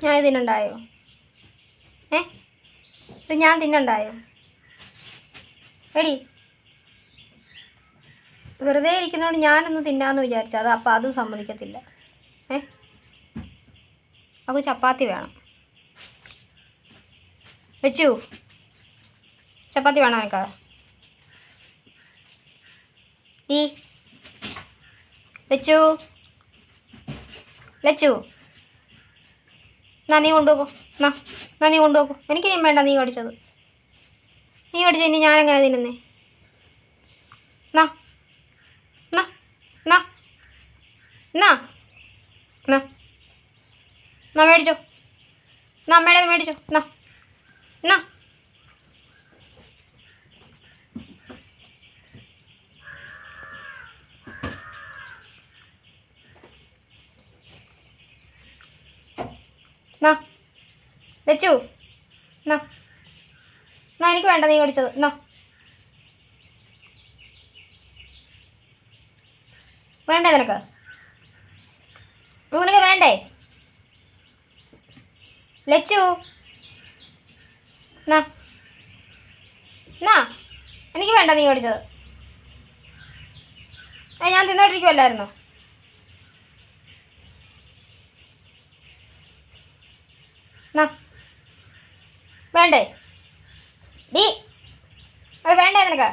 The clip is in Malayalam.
ഞാൻ തിന്നണ്ടായോ? ഇത് ഞാൻ തിന്നണ്ടായോ? എടി വെറുതെ ഇരിക്കുന്നതുകൊണ്ട് ഞാനൊന്ന് തിന്നാമെന്ന് വിചാരിച്ചു. അത് അപ്പം അതും സമ്മതിക്കത്തില്ല. അവൾക്ക് ചപ്പാത്തി വേണം. വെച്ചു ചപ്പാത്തി വേണോ എനിക്ക്? ഈ വെച്ചു ലച്ചു എന്നാ നീ കൊണ്ടുപോകൂ. എന്നാ നീ കൊണ്ടുപോകൂ. എനിക്ക് നീ വേണ്ട. നീ കടിച്ചത് ഇനി ഞാനെങ്ങനെ തിന്നുന്നേ? എന്നാ എന്നാ എന്നാ എന്നാ എന്നാ എന്നാ മേടിച്ചോ. എന്നാ അമ്മയുടെ മേടിച്ചോ. എന്നാ എന്നാ എന്നാ വെച്ചു എന്നാ എന്നാ എനിക്ക് വേണ്ട. നീ കടിച്ചത് എന്നാ വേണ്ടേ നിനക്ക്? നിനക്ക് വേണ്ടേ ലച്ചു? എന്നാ എന്നാ എനിക്ക് വേണ്ട. നീ കടിച്ചത് ഞാൻ തിന്നോണ്ടിരിക്കുമല്ലായിരുന്നോ? എന്നാ വേണ്ടേ? ഡീ അത് വേണ്ടേ നിനക്ക്?